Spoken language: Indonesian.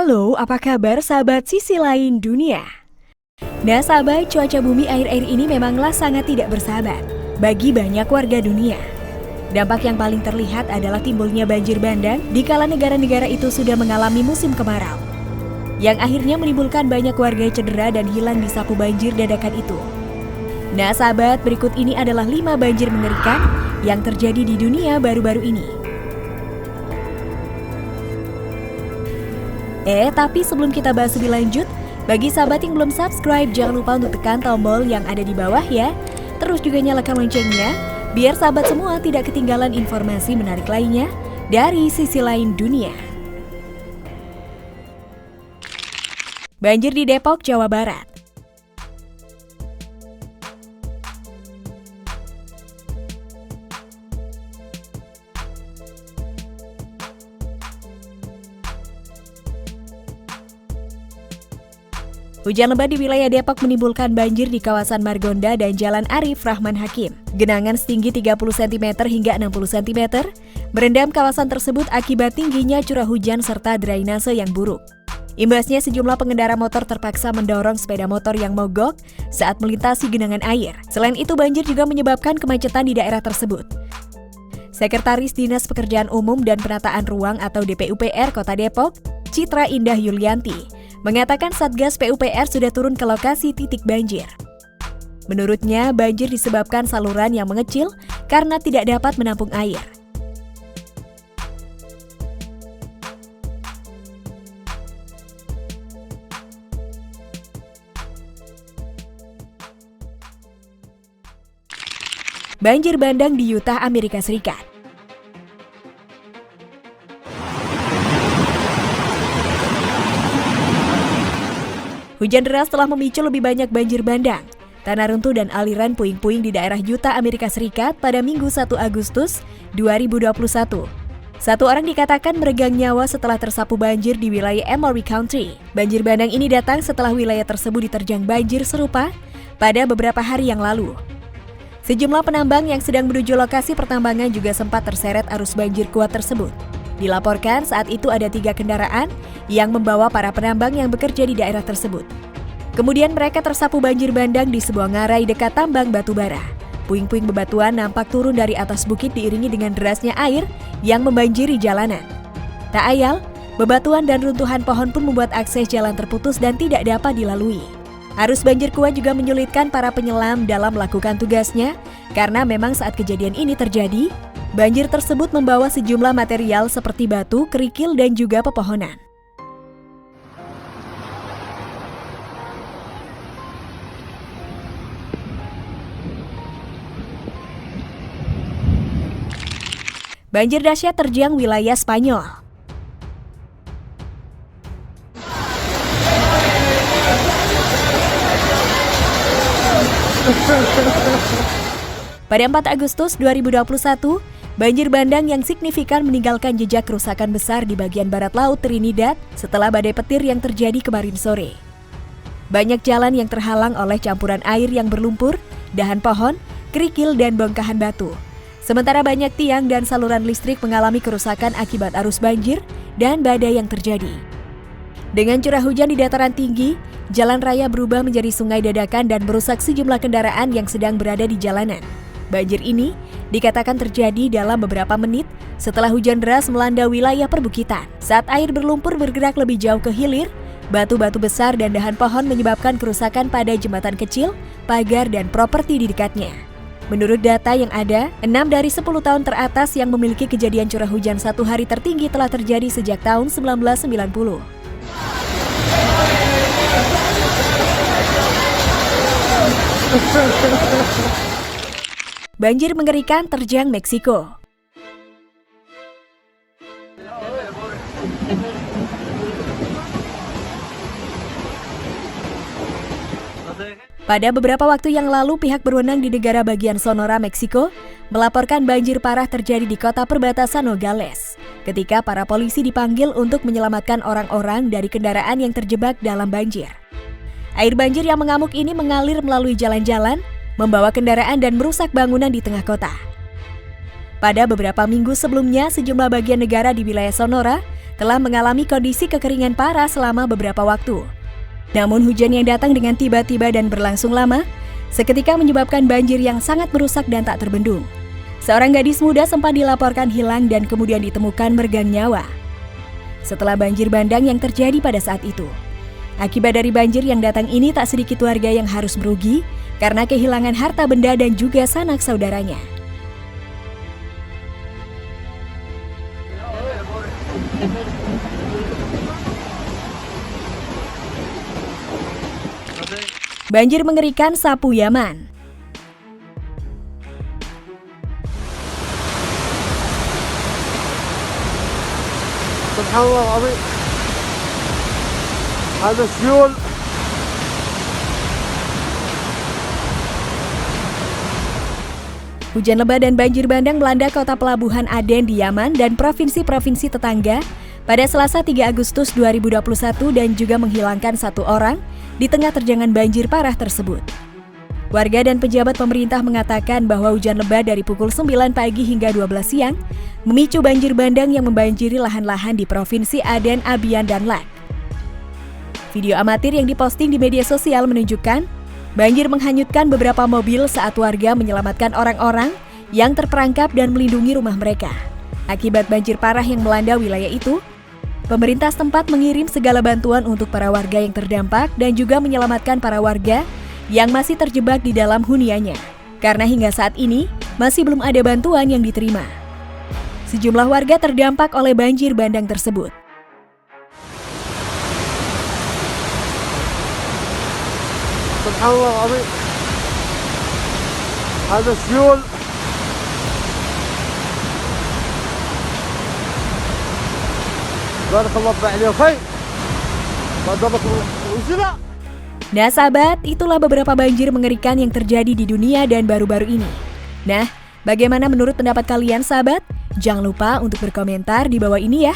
Halo, apa kabar sahabat sisi lain dunia? Nah sahabat, cuaca bumi akhir-akhir ini memanglah sangat tidak bersahabat bagi banyak warga dunia. Dampak yang paling terlihat adalah timbulnya banjir bandang di kala negara-negara itu sudah mengalami musim kemarau, yang akhirnya menimbulkan banyak warga cedera dan hilang di sapu banjir dadakan itu. Nah sahabat, berikut ini adalah 5 banjir mengerikan yang terjadi di dunia baru-baru ini. Tapi sebelum kita bahas lebih lanjut, bagi sahabat yang belum subscribe, jangan lupa untuk tekan tombol yang ada di bawah ya. Terus juga nyalakan loncengnya, biar sahabat semua tidak ketinggalan informasi menarik lainnya dari sisi lain dunia. Banjir di Depok, Jawa Barat. Hujan lebat di wilayah Depok menimbulkan banjir di kawasan Margonda dan Jalan Arif Rahman Hakim. Genangan setinggi 30 cm hingga 60 cm merendam kawasan tersebut akibat tingginya curah hujan serta drainase yang buruk. Imbasnya sejumlah pengendara motor terpaksa mendorong sepeda motor yang mogok saat melintasi genangan air. Selain itu, banjir juga menyebabkan kemacetan di daerah tersebut. Sekretaris Dinas Pekerjaan Umum dan Penataan Ruang atau DPUPR Kota Depok, Citra Indah Yulianti, mengatakan Satgas PUPR sudah turun ke lokasi titik banjir. Menurutnya, banjir disebabkan saluran yang mengecil karena tidak dapat menampung air. Banjir bandang di Utah, Amerika Serikat. Hujan deras telah memicu lebih banyak banjir bandang, tanah runtuh dan aliran puing-puing di daerah Utah, Amerika Serikat pada Minggu 1 Agustus 2021. Satu orang dikatakan meregang nyawa setelah tersapu banjir di wilayah Emory County. Banjir bandang ini datang setelah wilayah tersebut diterjang banjir serupa pada beberapa hari yang lalu. Sejumlah penambang yang sedang menuju lokasi pertambangan juga sempat terseret arus banjir kuat tersebut. Dilaporkan saat itu ada 3 kendaraan yang membawa para penambang yang bekerja di daerah tersebut. Kemudian mereka tersapu banjir bandang di sebuah ngarai dekat tambang batu bara. Puing-puing bebatuan nampak turun dari atas bukit diiringi dengan derasnya air yang membanjiri jalanan. Tak ayal, bebatuan dan runtuhan pohon pun membuat akses jalan terputus dan tidak dapat dilalui. Arus banjir kuat juga menyulitkan para penyelam dalam melakukan tugasnya, karena memang saat kejadian ini terjadi, banjir tersebut membawa sejumlah material seperti batu, kerikil, dan juga pepohonan. Banjir dahsyat terjang wilayah Spanyol. Pada 4 Agustus 2021, banjir bandang yang signifikan meninggalkan jejak kerusakan besar di bagian barat laut Trinidad setelah badai petir yang terjadi kemarin sore. Banyak jalan yang terhalang oleh campuran air yang berlumpur, dahan pohon, kerikil, dan bongkahan batu. Sementara banyak tiang dan saluran listrik mengalami kerusakan akibat arus banjir dan badai yang terjadi. Dengan curah hujan di dataran tinggi, jalan raya berubah menjadi sungai dadakan dan merusak sejumlah kendaraan yang sedang berada di jalanan. Banjir ini dikatakan terjadi dalam beberapa menit setelah hujan deras melanda wilayah perbukitan. Saat air berlumpur bergerak lebih jauh ke hilir, batu-batu besar dan dahan pohon menyebabkan kerusakan pada jembatan kecil, pagar, dan properti di dekatnya. Menurut data yang ada, 6 dari 10 tahun teratas yang memiliki kejadian curah hujan 1 hari tertinggi telah terjadi sejak tahun 1990. Banjir mengerikan terjang Meksiko. Pada beberapa waktu yang lalu, pihak berwenang di negara bagian Sonora, Meksiko, melaporkan banjir parah terjadi di kota perbatasan Nogales, ketika para polisi dipanggil untuk menyelamatkan orang-orang dari kendaraan yang terjebak dalam banjir. Air banjir yang mengamuk ini mengalir melalui jalan-jalan, membawa kendaraan dan merusak bangunan di tengah kota. Pada beberapa minggu sebelumnya, sejumlah bagian negara di wilayah Sonora telah mengalami kondisi kekeringan parah selama beberapa waktu. Namun hujan yang datang dengan tiba-tiba dan berlangsung lama, seketika menyebabkan banjir yang sangat merusak dan tak terbendung. Seorang gadis muda sempat dilaporkan hilang dan kemudian ditemukan meregang nyawa setelah banjir bandang yang terjadi pada saat itu. Akibat dari banjir yang datang ini, tak sedikit warga yang harus merugi karena kehilangan harta benda dan juga sanak saudaranya. Banjir mengerikan Sapu Yaman. Subhanallah, ada syul. Hujan lebat dan banjir bandang melanda kota pelabuhan Aden di Yaman dan provinsi-provinsi tetangga pada Selasa 3 Agustus 2021 dan juga menghilangkan 1 orang di tengah terjangan banjir parah tersebut. Warga dan pejabat pemerintah mengatakan bahwa hujan lebat dari pukul 9 pagi hingga 12 siang memicu banjir bandang yang membanjiri lahan-lahan di provinsi Aden, Abiyan, dan Lak. Video amatir yang diposting di media sosial menunjukkan banjir menghanyutkan beberapa mobil saat warga menyelamatkan orang-orang yang terperangkap dan melindungi rumah mereka. Akibat banjir parah yang melanda wilayah itu, pemerintah setempat mengirim segala bantuan untuk para warga yang terdampak dan juga menyelamatkan para warga yang masih terjebak di dalam huniannya. Karena hingga saat ini, masih belum ada bantuan yang diterima. Sejumlah warga terdampak oleh banjir bandang tersebut. Subhanallah, ada syul. Barakallahu fiik, khair. Nah sahabat, itulah beberapa banjir mengerikan yang terjadi di dunia dan baru-baru ini. Nah, bagaimana menurut pendapat kalian sahabat? Jangan lupa untuk berkomentar di bawah ini ya.